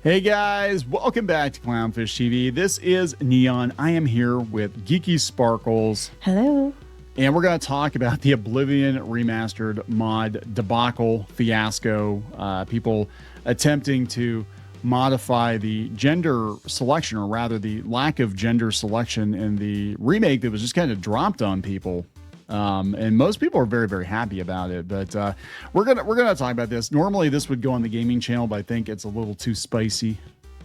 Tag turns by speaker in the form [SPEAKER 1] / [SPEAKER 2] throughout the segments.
[SPEAKER 1] Hey guys, welcome back to Clownfish TV. This is Kneon. I am here with Geeky Sparkles.
[SPEAKER 2] Hello.
[SPEAKER 1] And we're going to talk about the Oblivion Remastered mod debacle fiasco. People attempting to modify the gender selection, or rather the lack of gender selection in the remake that was just kind of dropped on people. And most people are very, very happy about it. But we're gonna talk about this. Normally, this would go on the gaming channel, but I think it's a little too spicy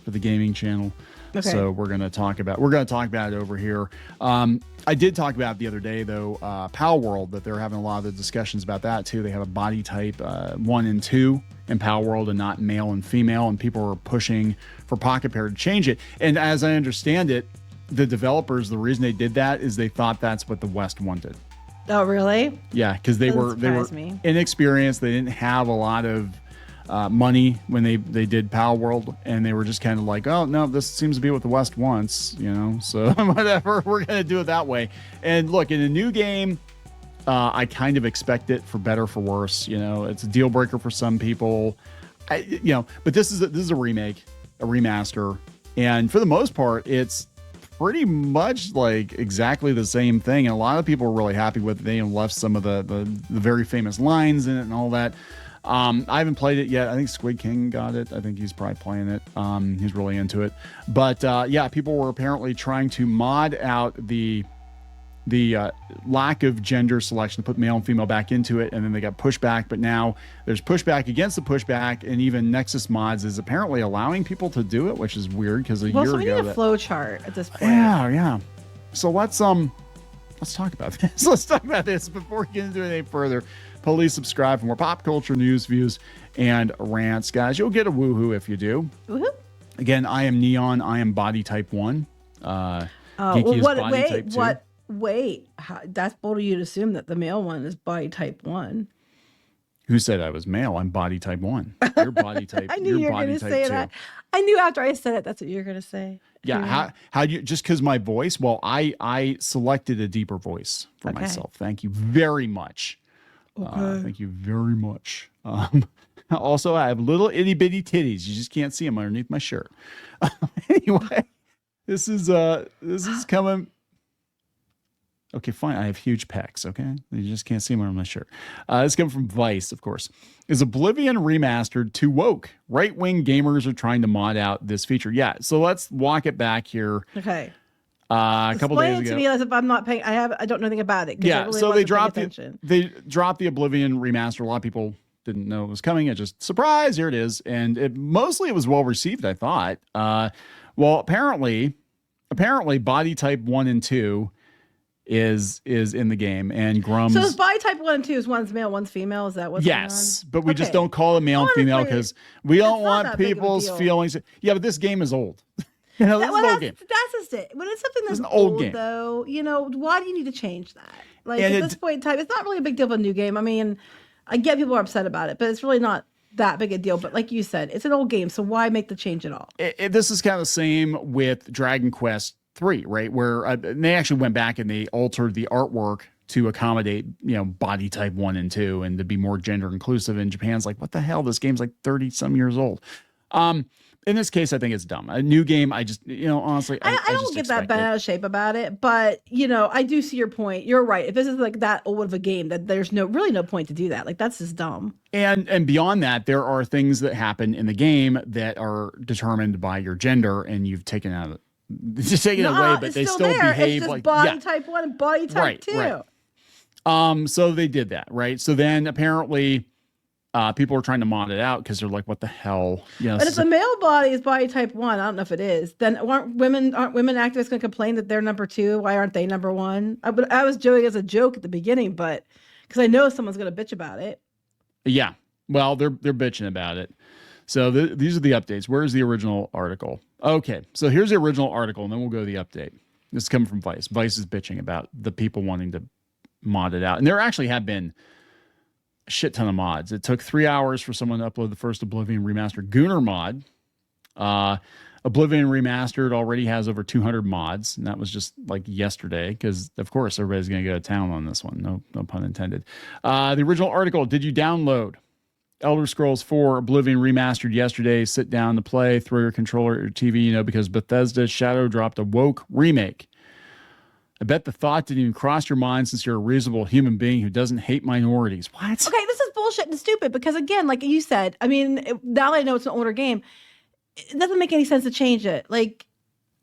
[SPEAKER 1] for the gaming channel. Okay. So we're gonna talk about it over here. I did talk about it the other day though. Power World, that they're having a lot of the discussions about that too. They have a body type 1 and 2 in Power World, and not male and female. And people are pushing for Pocket Pair to change it. And as I understand it, the developers, the reason they did that is they thought that's what the West wanted.
[SPEAKER 2] Oh, really?
[SPEAKER 1] Yeah, because they were inexperienced. They didn't have a lot of money when they did Power World, and they were just kind of like, oh no, this seems to be what the West wants, you know. So whatever, we're gonna do it that way. And look, in a new game, I kind of expect it for better, for worse. You know, it's a deal breaker for some people, But this is a remake, a remaster, and for the most part, it's pretty much like exactly the same thing, and a lot of people are really happy with it. They left some of the very famous lines in it and all that. I haven't played it yet. I think Squid King got it. I think he's probably playing it. He's really into it. But yeah, people were apparently trying to mod out the lack of gender selection, to put male and female back into it, and then they got pushback. But now there's pushback against the pushback, and even Nexus Mods is apparently allowing people to do it, which is weird because a year ago.
[SPEAKER 2] We need a flow chart at this point.
[SPEAKER 1] Yeah. So let's talk about this. Let's talk about this before we get into it any further. Please subscribe for more pop culture news, views, and rants, guys. You'll get a woohoo if you do. Woohoo! Again, I am Kneon. I am body type 1. Geeky is body type 2.
[SPEAKER 2] Wait, that's bold of you to assume that the male one is body type 1.
[SPEAKER 1] Who said I was male? I'm body type 1. You're body type.
[SPEAKER 2] I knew you were going to say that. I knew after I said it, that's what you're going to say.
[SPEAKER 1] Yeah. How you, just because my voice? Well, I selected a deeper voice for myself. Thank you very much. Okay. Thank you very much. Also, I have little itty bitty titties. You just can't see them underneath my shirt. Anyway, this is coming. Okay, fine. I have huge pecs, okay? You just can't see them on my shirt. This coming from Vice, of course. Is Oblivion Remastered too woke? Right-wing gamers are trying to mod out this feature. Yeah, so let's walk it back here.
[SPEAKER 2] Okay.
[SPEAKER 1] A couple days ago.
[SPEAKER 2] Explain it to me as if I'm not paying. I don't know anything about it.
[SPEAKER 1] Yeah, really, so they dropped the Oblivion Remaster. A lot of people didn't know it was coming. It just, surprise, here it is. And it was well received, I thought. Well, apparently body type 1 and 2 is in the game, and Grum's.
[SPEAKER 2] So body type 1 and 2 is one's male, one's female. Is that what's going on?
[SPEAKER 1] Yes, but we just don't call it male and female because we don't want people's feelings. Yeah, but this game is old. You know, this is an old game.
[SPEAKER 2] That's just it. When it's something that's old game, though, you know, why do you need to change that? Like, at this point in time, it's not really a big deal of a new game. I mean, I get people are upset about it, but it's really not that big a deal. But like you said, it's an old game, so why make the change at all?
[SPEAKER 1] This is kind of the same with Dragon Quest 3, right? Where they actually went back and they altered the artwork to accommodate, body type 1 and 2 and to be more gender inclusive. And Japan's like, what the hell? This game's like 30 some years old. In this case, I think it's dumb. A new game, I just, honestly, I
[SPEAKER 2] don't get that bent out of shape about it. But, I do see your point. You're right. If this is like that old of a game, that there's really no point to do that. Like, that's just dumb.
[SPEAKER 1] And beyond that, there are things that happen in the game that are determined by your gender, and you've taken out just taken it away, but they still behave
[SPEAKER 2] like body type 1 and body type 2.
[SPEAKER 1] Right. So they did that, right? So then apparently people are trying to mod it out because they're like, what the hell?
[SPEAKER 2] But if the male body is body type 1, I don't know if it is, then aren't women activists going to complain that they're number 2? Why aren't they number 1? I was joking as a joke at the beginning, but because I know someone's going to bitch about it.
[SPEAKER 1] Yeah. Well, they're bitching about it. So these are the updates. Where's the original article? Okay, so here's the original article, and then we'll go to the update. This is coming from Vice. Vice is bitching about the people wanting to mod it out. And there actually have been a shit ton of mods. It took 3 hours for someone to upload the first Oblivion Remastered Gunner mod. Oblivion Remastered already has over 200 mods, and that was just like yesterday because, of course, everybody's going to go to town on this one. No pun intended. The original article, did you download? Elder Scrolls 4 Oblivion Remastered yesterday. Sit down to play, throw your controller at your TV, because Bethesda Shadow dropped a woke remake. I bet the thought didn't even cross your mind since you're a reasonable human being who doesn't hate minorities. What?
[SPEAKER 2] Okay, this is bullshit and stupid because, again, like you said, I mean, now that I know it's an older game, it doesn't make any sense to change it. Like,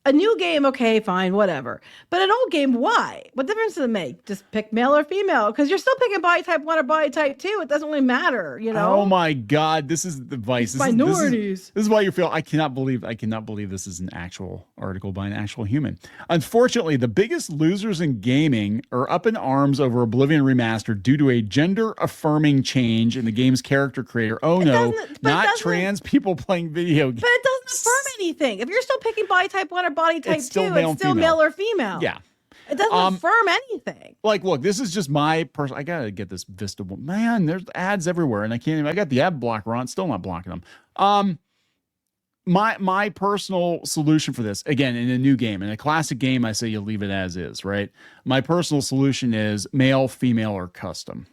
[SPEAKER 2] a new game, okay, fine, whatever. But an old game, why? What difference does it make? Just pick male or female, because you're still picking body type 1 or body type 2. It doesn't really matter,
[SPEAKER 1] Oh my God, this is the vice.
[SPEAKER 2] Minorities.
[SPEAKER 1] This is why you feel. I cannot believe this is an actual article by an actual human. Unfortunately, the biggest losers in gaming are up in arms over Oblivion Remastered due to a gender-affirming change in the game's character creator. Oh no, not trans people playing video games.
[SPEAKER 2] But it doesn't affirm anything. If you're still picking body type 1 or body type 2, it's still male or female.
[SPEAKER 1] Yeah.
[SPEAKER 2] It doesn't affirm anything.
[SPEAKER 1] Like, look, this is just my personal. I gotta get this Vista. Man, there's ads everywhere, and I can't even. I got the ad blocker on, still not blocking them. My personal solution for this, again, in a new game, in a classic game, I say you leave it as is, right? My personal solution is male, female, or custom.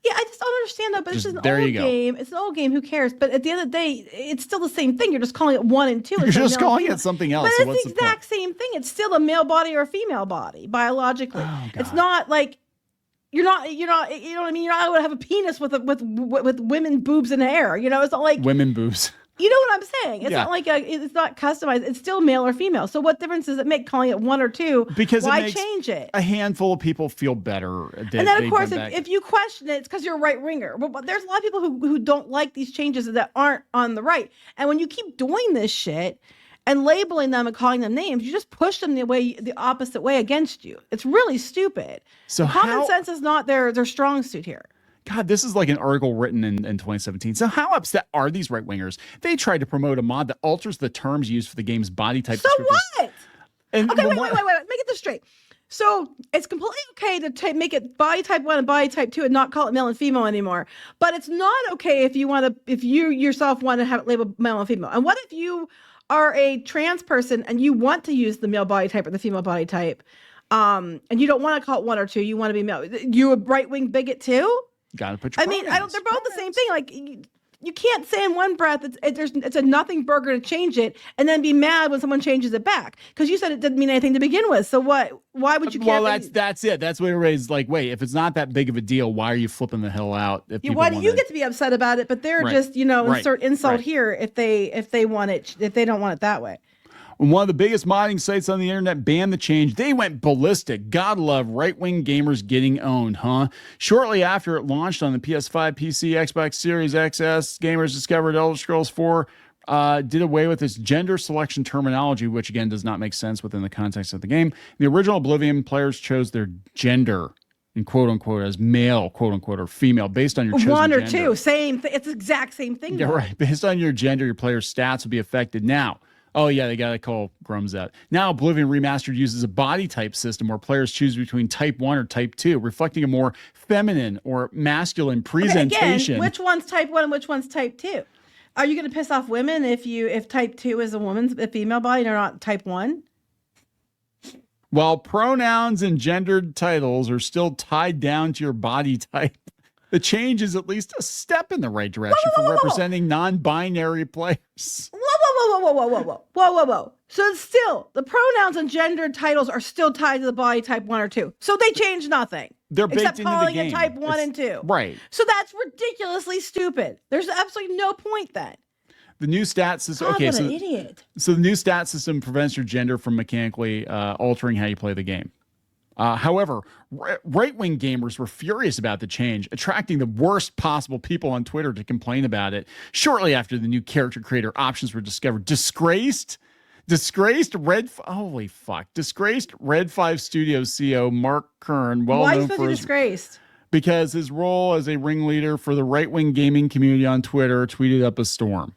[SPEAKER 2] Yeah, I just don't understand that, but it's just an old game. It's an old game. Who cares? But at the end of the day, it's still the same thing. You're just calling it 1 and 2.
[SPEAKER 1] You're just calling it something else.
[SPEAKER 2] But it's the exact same thing. It's still a male body or a female body, biologically. Oh, it's not like you're not, you know what I mean? You're not going to have a penis with women boobs in the air. It's not like
[SPEAKER 1] women boobs.
[SPEAKER 2] You know what I'm saying? It's not like it's not customized. It's still male or female. So what difference does it make calling it 1 or 2?
[SPEAKER 1] Because
[SPEAKER 2] why change it?
[SPEAKER 1] A handful of people feel better.
[SPEAKER 2] And then, of course, if you question it, it's because you're a right winger. But there's a lot of people who don't like these changes that aren't on the right. And when you keep doing this shit and labeling them and calling them names, you just push them the opposite way against you. It's really stupid. So common sense is not their strong suit here.
[SPEAKER 1] God, this is like an article written in 2017. So how upset are these right-wingers? They tried to promote a mod that alters the terms used for the game's body type.
[SPEAKER 2] So what? And okay, wait. Make it this straight. So it's completely okay to make it body type 1 and body type 2 and not call it male and female anymore. But it's not okay if you yourself want to have it labeled male and female. And what if you are a trans person and you want to use the male body type or the female body type, and you don't want to call it 1 or 2, you want to be male? You a right-wing bigot too?
[SPEAKER 1] Gotta put your pronouns.
[SPEAKER 2] They're both the same thing. Like, you can't say in one breath it's a nothing burger to change it and then be mad when someone changes it back, because you said it didn't mean anything to begin with. So why would you care?
[SPEAKER 1] Well, that's it. That's what everybody's like. Wait, if it's not that big of a deal, why are you flipping the hell out?
[SPEAKER 2] Why do you get to be upset about it? But they're just insert insult here if they want it, if they don't want it that way.
[SPEAKER 1] When one of the biggest modding sites on the internet banned the change, they went ballistic. God love right-wing gamers getting owned, huh? Shortly after it launched on the PS5, PC, Xbox Series XS, gamers discovered Elder Scrolls 4 did away with its gender selection terminology, which again does not make sense within the context of the game. In the original Oblivion, players chose their gender, in quote unquote, as male, quote unquote, or female, based on your chosen
[SPEAKER 2] 1 or
[SPEAKER 1] gender.
[SPEAKER 2] 2, same thing. It's the exact same thing.
[SPEAKER 1] Yeah, right. Based on your gender, your player's stats will be affected. Now, oh, yeah, they got to call Grums out. Now, Oblivion Remastered uses a body type system where players choose between type 1 or type 2, reflecting a more feminine or masculine presentation.
[SPEAKER 2] Again, which one's type 1 and which one's type 2? Are you going to piss off women if type 2 is a female body and they're not type 1?
[SPEAKER 1] While pronouns and gendered titles are still tied down to your body type, the change is at least a step in the right direction for representing non-binary players.
[SPEAKER 2] Whoa. So it's still, the pronouns and gendered titles are still tied to the body type 1 or 2. So they change nothing.
[SPEAKER 1] They're baked
[SPEAKER 2] except
[SPEAKER 1] into
[SPEAKER 2] calling
[SPEAKER 1] the game.
[SPEAKER 2] It type 1 and 2.
[SPEAKER 1] Right.
[SPEAKER 2] So that's ridiculously stupid. There's absolutely no point then.
[SPEAKER 1] The new stat system.
[SPEAKER 2] God, what an idiot.
[SPEAKER 1] So the new stat system prevents your gender from mechanically altering how you play the game. However, right-wing gamers were furious about the change, attracting the worst possible people on Twitter to complain about it. Shortly after the new character creator options were discovered, disgraced Red 5 Studios CEO Mark Kern,
[SPEAKER 2] why is he disgraced?
[SPEAKER 1] Because his role as a ringleader for the right-wing gaming community on Twitter tweeted up a storm.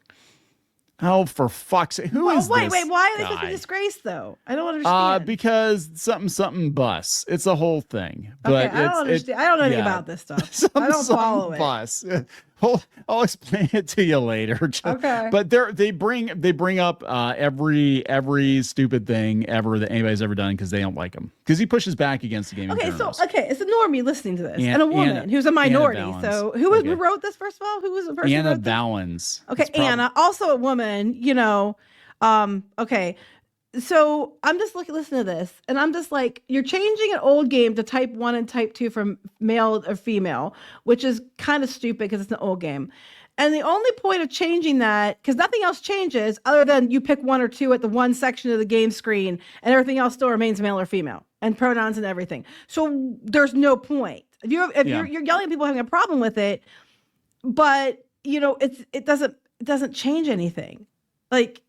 [SPEAKER 1] Oh, for fuck's sake. Who is this?
[SPEAKER 2] Wait, why are they supposed to be disgraced, though? I don't understand.
[SPEAKER 1] Because something bus. It's a whole thing. But
[SPEAKER 2] okay, I don't understand. I don't know anything about this stuff. I don't follow it.
[SPEAKER 1] Bus. I'll explain it to you later.
[SPEAKER 2] Okay.
[SPEAKER 1] But they bring up every stupid thing ever that anybody's ever done because they don't like him. Because he pushes back against the gaming journalists.
[SPEAKER 2] It's a normie listening to this, and a woman who's a minority. So who wrote this, first of all? Who was the person
[SPEAKER 1] Anna
[SPEAKER 2] who wrote this?
[SPEAKER 1] Valens.
[SPEAKER 2] Okay, Anna, also a woman, okay. So I'm just listen to this, and I'm just like, you're changing an old game to type 1 and type 2 from male or female, which is kind of stupid because it's an old game. And the only point of changing that, because nothing else changes other than you pick 1 or 2 at the one section of the game screen, and everything else still remains male or female, and pronouns and everything. So there's no point. If you're yelling at people having a problem with it, but it doesn't change anything. Like,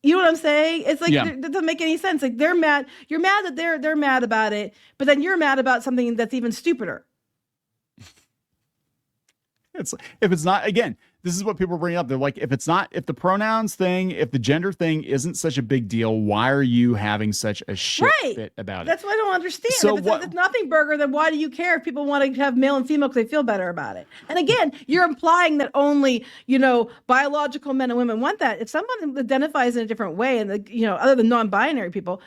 [SPEAKER 2] you know what I'm saying? It's like it doesn't make any sense. Like, they're mad. You're mad that they're mad about it, but then you're mad about something that's even stupider.
[SPEAKER 1] If it's not, again, this is what people bring up. They're like, if the pronouns thing, if the gender thing isn't such a big deal, why are you having such a shit fit about it?
[SPEAKER 2] That's what I don't understand.
[SPEAKER 1] So
[SPEAKER 2] if it's nothing burger, then why do you care if people want to have male and female because they feel better about it? And again, you're implying that only, biological men and women want that. If someone identifies in a different way, and other than non-binary people,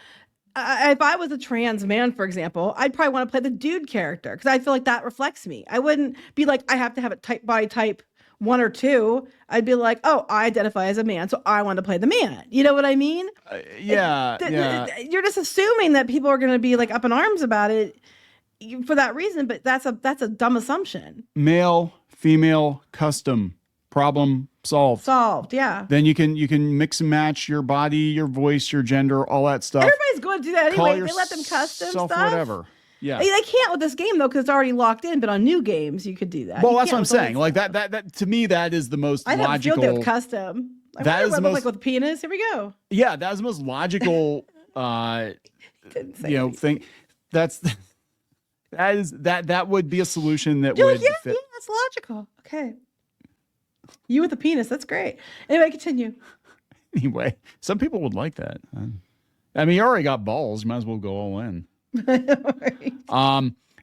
[SPEAKER 2] if I was a trans man, for example, I'd probably want to play the dude character because I feel like that reflects me. I wouldn't be like, I have to have it body type 1 or 2. I'd be like, oh, I identify as a man, so I want to play the man. You know what I mean? You're just assuming that people are going to be like up in arms about it for that reason, but that's a dumb assumption.
[SPEAKER 1] Male, female, custom, problem solved.
[SPEAKER 2] Yeah.
[SPEAKER 1] Then you can mix and match your body, your voice, your gender, all that stuff.
[SPEAKER 2] Everybody's going to do that anyway. They let them custom stuff.
[SPEAKER 1] Whatever. Yeah.
[SPEAKER 2] They can't with this game though, because it's already locked in. But on new games, you could do that.
[SPEAKER 1] Well, that's what I'm saying. Like that to me, that is the most logical. I have a field day with
[SPEAKER 2] custom.
[SPEAKER 1] That is the most
[SPEAKER 2] with penis. Here we go.
[SPEAKER 1] Yeah, that's the most logical. Thing. That would be a solution that would fit.
[SPEAKER 2] Yeah, that's logical. Okay. You with a penis. That's great. Anyway, continue.
[SPEAKER 1] Anyway, some people would like that. I mean, you already got balls. You might as well go all in. Right.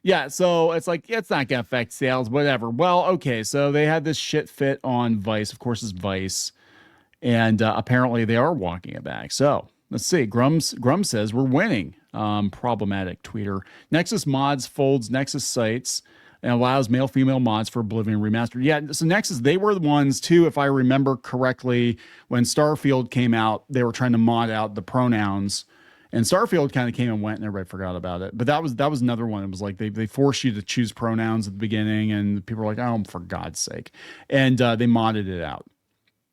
[SPEAKER 1] Yeah, so it's like, it's not going to affect sales, whatever. Well, okay, so they had this shit fit on Vice. Of course, it's Vice. And apparently they are walking it back. So let's see. Grum says we're winning. Problematic tweeter. Nexus Mods folds Nexus sites and allows male-female mods for Oblivion Remastered. Yeah, so Nexus, they were the ones, too, if I remember correctly, when Starfield came out, they were trying to mod out the pronouns. And Starfield kind of came and went, and everybody forgot about it. But that was another one. It was like they forced you to choose pronouns at the beginning, and people were like, "Oh, for God's sake!" And they modded it out,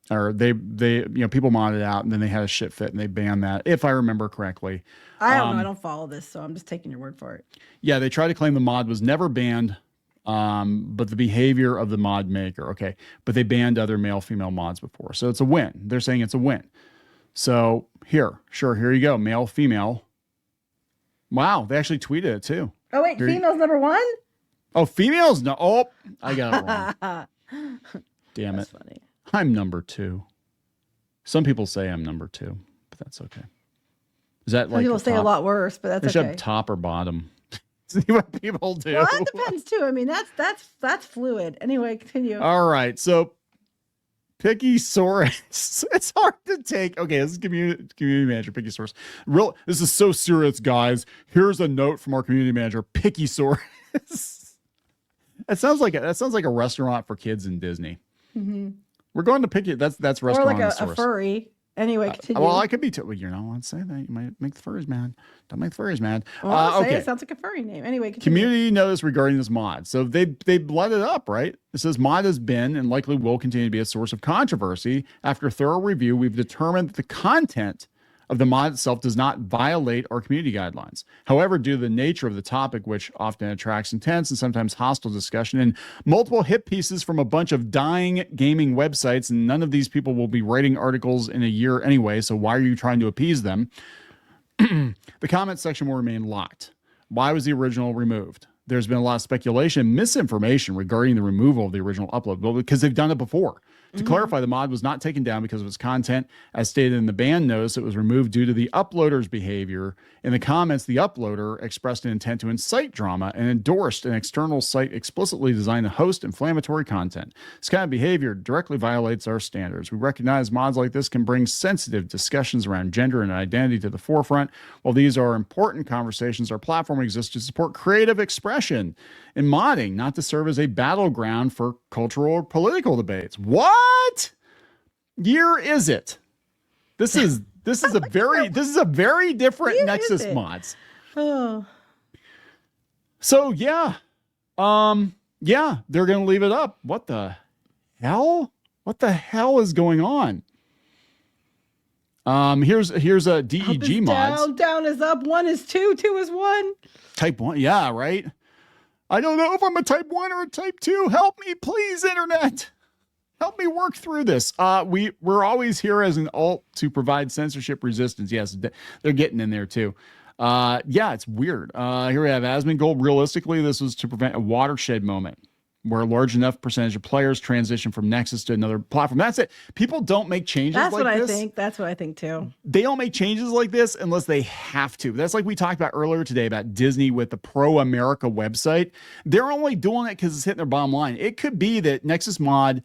[SPEAKER 1] or they people modded it out, and then they had a shit fit, and they banned that, if I remember correctly.
[SPEAKER 2] I don't know. I don't follow this, so I'm just taking your word for it.
[SPEAKER 1] Yeah, they tried to claim the mod was never banned, but the behavior of the mod maker. Okay, but they banned other male-female mods before, so it's a win. They're saying it's a win. So here you go. Male, female. Wow, they actually tweeted it too.
[SPEAKER 2] Oh wait, female's number 1?
[SPEAKER 1] Oh, female's no. Oh, I got it wrong. Damn
[SPEAKER 2] That's
[SPEAKER 1] it.
[SPEAKER 2] Funny.
[SPEAKER 1] I'm number 2. Some people say I'm number 2, but that's okay. Is that
[SPEAKER 2] Some people say a lot worse, but that's okay.
[SPEAKER 1] Top or bottom? See what people do.
[SPEAKER 2] Well, that depends too. I mean, that's fluid. Anyway, continue.
[SPEAKER 1] All right, so. Pickysaurus. It's hard to take. Okay, this is community manager Pickysaurus. This is so serious, guys. Here's a note from our community manager, Pickysaurus. That sounds like a restaurant for kids in Disney. Mm-hmm. We're going to Picky. That's restaurant. Or
[SPEAKER 2] like a furry. Anyway, continue.
[SPEAKER 1] Well, I could be too. Well, you're not allowed to say that. You might make the furries mad. Don't make the furries mad.
[SPEAKER 2] Well, okay. It sounds like a furry name. Anyway, continue.
[SPEAKER 1] Community notice regarding this mod. So they let it up, right? It says mod has been and likely will continue to be a source of controversy. After thorough review, we've determined that the content of the mod itself does not violate our community guidelines. However, due to the nature of the topic, which often attracts intense and sometimes hostile discussion, and multiple hit pieces from a bunch of dying gaming websites, and none of these people will be writing articles in a year anyway, so why are you trying to appease them? The comment section will remain locked. Why was the original removed? there's been a lot of speculation, misinformation regarding the removal of the original upload, well, because they've done it before. To clarify, the mod was not taken down because of its content. As stated in the ban notice, it was removed due to the uploader's behavior. In the comments, the uploader expressed an intent to incite drama and endorsed an external site explicitly designed to host inflammatory content. This kind of behavior directly violates our standards. We recognize mods like this can bring sensitive discussions around gender and identity to the forefront. While these are important conversations, our platform exists to support creative expression and modding, not to serve as a battleground for cultural or political debates. What year is it? This is a very different Nexus Mods.
[SPEAKER 2] Oh.
[SPEAKER 1] So yeah. Yeah, they're gonna leave it up. What the hell? What the hell is going on? Here's a DEG Mods.
[SPEAKER 2] Down is up, 1 is 2, 2 is 1.
[SPEAKER 1] Type 1, yeah, right. I don't know if I'm a type 1 or a type 2. Help me, please, internet. Help me work through this. We're always here as an alt to provide censorship resistance. Yes, they're getting in there too. Yeah, it's weird. Here we have Asmongold. Realistically, this was to prevent a watershed moment where a large enough percentage of players transition from Nexus to another platform. That's it. People don't make changes like this.
[SPEAKER 2] That's what I think. That's what I think too.
[SPEAKER 1] They don't make changes like this unless they have to. That's like we talked about earlier today about Disney with the Pro America website. They're only doing it because it's hitting their bottom line. It could be that Nexus Mods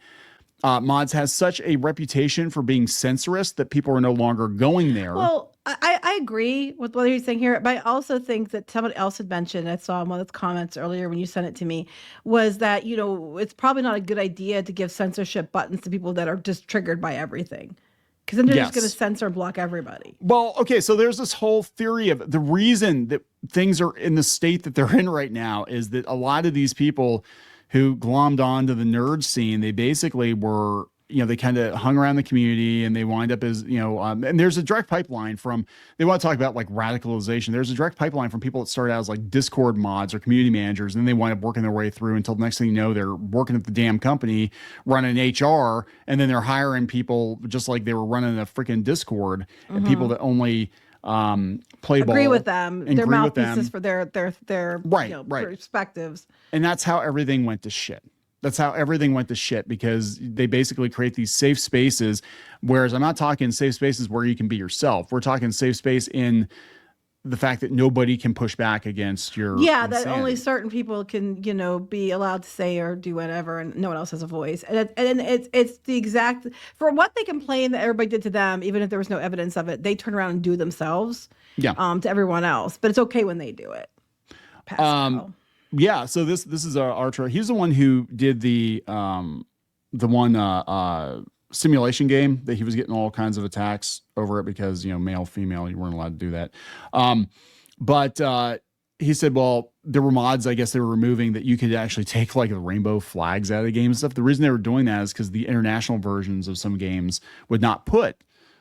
[SPEAKER 1] has such a reputation for being censorious that people are no longer going there.
[SPEAKER 2] Well, I agree with what he's saying here, but I also think that somebody else had mentioned, I saw in one of the comments earlier when you sent it to me, was that, you know, it's probably not a good idea to give censorship buttons to people that are just triggered by everything. Because then they're just going to censor and block everybody.
[SPEAKER 1] Well, okay, so there's this whole theory of the reason that things are in the state that they're in right now is that a lot of these people who glommed onto the nerd scene, they basically were, you know, they kind of hung around the community and they wind up as, you know, and there's a direct pipeline from, they want to talk about like radicalization. There's a direct pipeline from people that started out as like Discord mods or community managers, and then they wind up working their way through until the next thing you know, they're working at the damn company, running HR, and then they're hiring people just like they were running a freaking Discord, and people that only play ball,
[SPEAKER 2] agree with them, their mouthpieces for their
[SPEAKER 1] right,
[SPEAKER 2] you know,
[SPEAKER 1] right
[SPEAKER 2] perspectives.
[SPEAKER 1] And that's how everything went to shit. That's how everything went to shit, because they basically create these safe spaces. Whereas I'm not talking safe spaces where you can be yourself. We're talking safe space in the fact that nobody can push back against your insanity.
[SPEAKER 2] That only certain people can, you know, be allowed to say or do whatever, and no one else has a voice. And it's the exact, for what they complain that everybody did to them, even if there was no evidence of it, they turn around and do themselves. Yeah. To everyone else, but it's okay when they do it. Pascal.
[SPEAKER 1] Yeah, so this is Archer. He's the one who did the one simulation game that he was getting all kinds of attacks over it because, you know, male, female, you weren't allowed to do that. But he said, well, there were mods, I guess they were removing that you could actually take like the rainbow flags out of the game and stuff. The reason they were doing that is because the international versions of some games would not put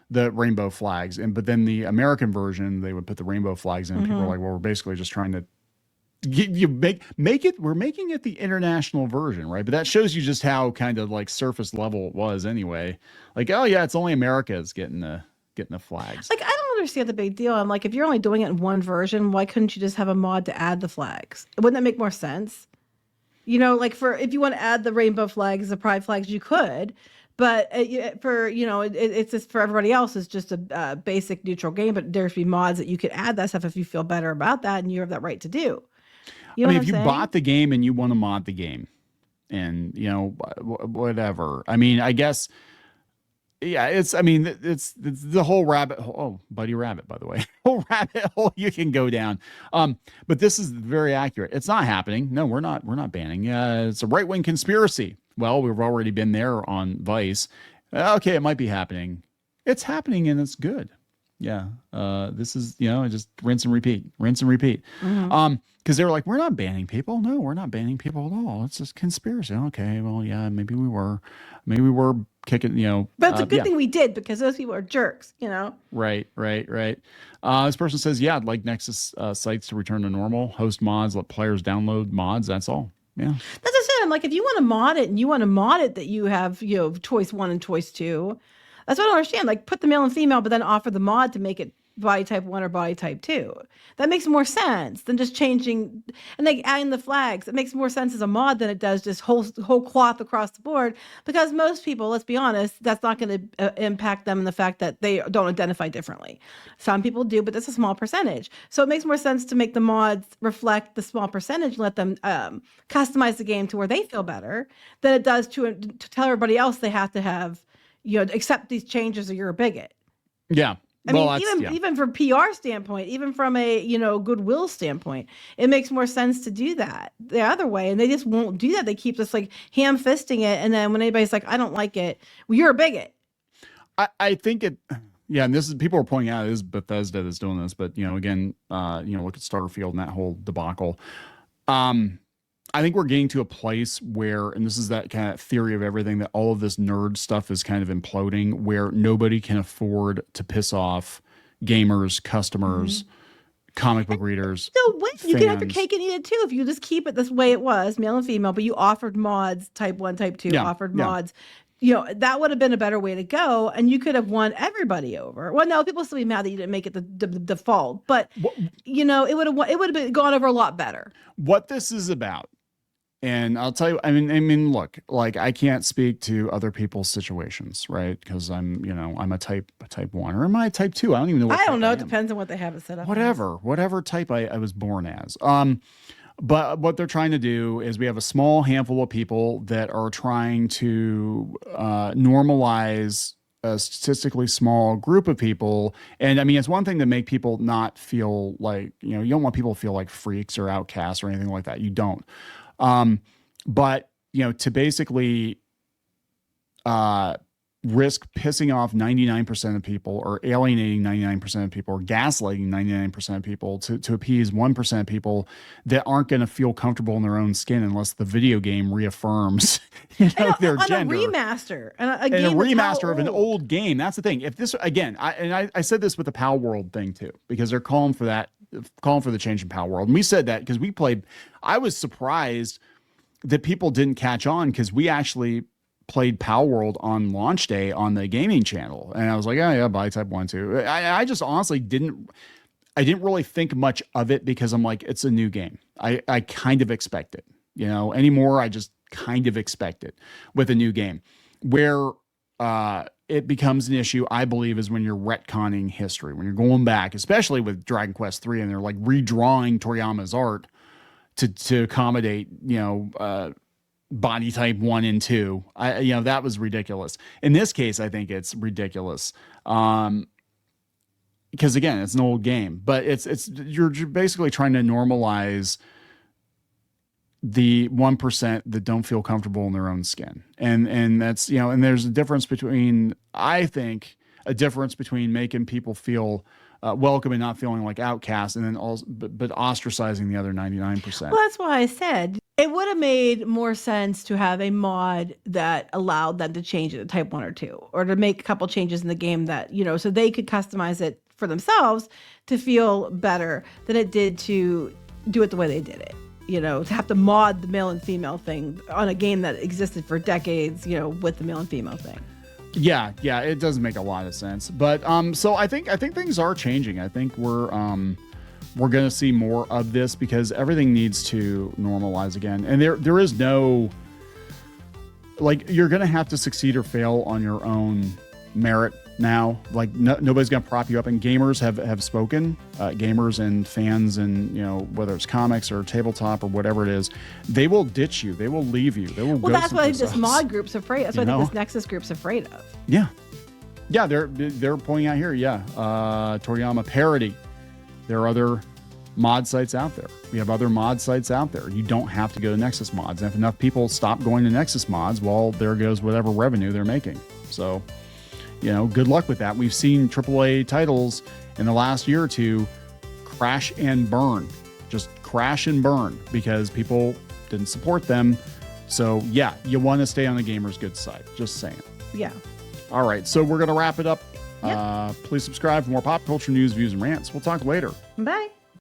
[SPEAKER 1] the rainbow flags in, but then the American version, they would put the rainbow flags in. People were like, well, we're basically just trying to you make it, we're making it the international version, right? But that shows you just how kind of like surface level it was anyway. Like, oh yeah, it's only America's getting the flags.
[SPEAKER 2] Like, I don't understand the big deal. I'm like, if you're only doing it in one version, why couldn't you just have a mod to add the flags? Wouldn't that make more sense? You know, like if you want to add the rainbow flags, the pride flags, you could. But for, you know, it's just for everybody else, it's just a basic neutral game. But there's be mods that you could add that stuff if you feel better about that, and you have that right to do. You know,
[SPEAKER 1] I mean, if you bought the game and you want to mod the game, and you know, whatever. I mean, I guess, yeah. It's the whole rabbit hole. Oh, Buddy Rabbit, by the way, whole rabbit hole you can go down. But this is very accurate. It's not happening. No, we're not banning. It's a right-wing conspiracy. Well, we've already been there on Vice. Okay, it might be happening. It's happening, and it's good. Yeah. This is, you know, just rinse and repeat. Because they were like, we're not banning people. No, we're not banning people at all. It's just conspiracy. Okay, well, yeah, maybe we were kicking, you know.
[SPEAKER 2] But it's a good thing we did, because those people are jerks, you know.
[SPEAKER 1] Right. This person says, yeah, I'd like Nexus sites to return to normal. Host mods, let players download mods. That's all. Yeah.
[SPEAKER 2] That's what I said. I'm like, if you want to mod it and you want to mod it that you have, you know, choice 1 and choice 2. That's what I don't understand. Like, put the male and female, but then offer the mod to make it body type 1 or body type 2. That makes more sense than just changing and like adding the flags. It makes more sense as a mod than it does just whole cloth across the board, because most people, let's be honest, that's not going to impact them in the fact that they don't identify differently. Some people do, but that's a small percentage. So it makes more sense to make the mods reflect the small percentage and let them customize the game to where they feel better than it does to tell everybody else they have to have, accept these changes or you're a bigot.
[SPEAKER 1] Yeah.
[SPEAKER 2] I mean, even from PR standpoint, even from a, goodwill standpoint, it makes more sense to do that the other way. And they just won't do that. They keep just like ham fisting it. And then when anybody's like, I don't like it, well, you're a bigot.
[SPEAKER 1] I think it, yeah. And this is, people are pointing out it is Bethesda that's doing this, but again, look at Starfield and that whole debacle. I think we're getting to a place where, and this is that kind of theory of everything, that all of this nerd stuff is kind of imploding, where nobody can afford to piss off gamers, customers, comic book readers.
[SPEAKER 2] So wait, you can have your cake and eat it too if you just keep it this way it was, male and female, but you offered mods, type 1, type 2, offered mods. That would have been a better way to go, and you could have won everybody over. Well, no, people still be mad that you didn't make it the default, but it would have gone over a lot better.
[SPEAKER 1] What this is about. And I'll tell you, I mean, look, like I can't speak to other people's situations, right? Because I'm a type 1, or am I a type 2? I don't even know.
[SPEAKER 2] I don't know. It depends on what they have it set up.
[SPEAKER 1] Whatever type I was born as. But what they're trying to do is we have a small handful of people that are trying to normalize a statistically small group of people. And I mean, it's one thing to make people not feel like, you don't want people to feel like freaks or outcasts or anything like that. You don't. But to basically risk pissing off 99% of people, or alienating 99% of people, or gaslighting 99% of people to appease 1% of people that aren't going to feel comfortable in their own skin unless the video game reaffirms their gender.
[SPEAKER 2] A remaster.
[SPEAKER 1] And a remaster of an old game. That's the thing. If this, again, I said this with the Pal World thing too, because they're calling for the change in Pal World. And we said that because I was surprised that people didn't catch on, because we actually played Pal World on launch day on the gaming channel. And I was like, oh yeah, buy type 1 too. I just honestly didn't really think much of it, because I'm like, it's a new game. I kind of expect it, anymore. I just kind of expect it with a new game. Where it becomes an issue, I believe, is when you're retconning history, when you're going back, especially with Dragon Quest 3, and they're like redrawing Toriyama's art to accommodate, body type 1 and 2. That was ridiculous. In this case, I think it's ridiculous. Because again, it's an old game, but you're basically trying to normalize the 1% that don't feel comfortable in their own skin. And that's, and there's a difference between, I think, making people feel welcome and not feeling like outcasts, and then also, but ostracizing the other 99%.
[SPEAKER 2] Well, that's why I said it would have made more sense to have a mod that allowed them to change it to type 1 or 2, or to make a couple changes in the game that, so they could customize it for themselves to feel better than it did to do it the way they did it. To have to mod the male and female thing on a game that existed for decades, with the male and female thing.
[SPEAKER 1] Yeah, it doesn't make a lot of sense. But so I think things are changing. I think we're going to see more of this, because everything needs to normalize again. And there is no, like, you're going to have to succeed or fail on your own merit now. Like, nobody's going to prop you up, and gamers have spoken, gamers and fans, and whether it's comics or tabletop or whatever it is, they will ditch you, they will leave you, they will go.
[SPEAKER 2] That's what this mod group's afraid. That's what I think this Nexus group's afraid of.
[SPEAKER 1] Yeah, they're pointing out here, Toriyama parody. There are other mod sites out there. We have other mod sites out there. You don't have to go to Nexus Mods. And if enough people stop going to Nexus Mods, well, there goes whatever revenue they're making. So good luck with that. We've seen AAA titles in the last year or two crash and burn, just crash and burn, because people didn't support them. So yeah, you want to stay on the gamer's good side. Just saying.
[SPEAKER 2] Yeah.
[SPEAKER 1] All right. So we're going to wrap it up.
[SPEAKER 2] Yep.
[SPEAKER 1] Please subscribe for more pop culture news, views, and rants. We'll talk later.
[SPEAKER 2] Bye.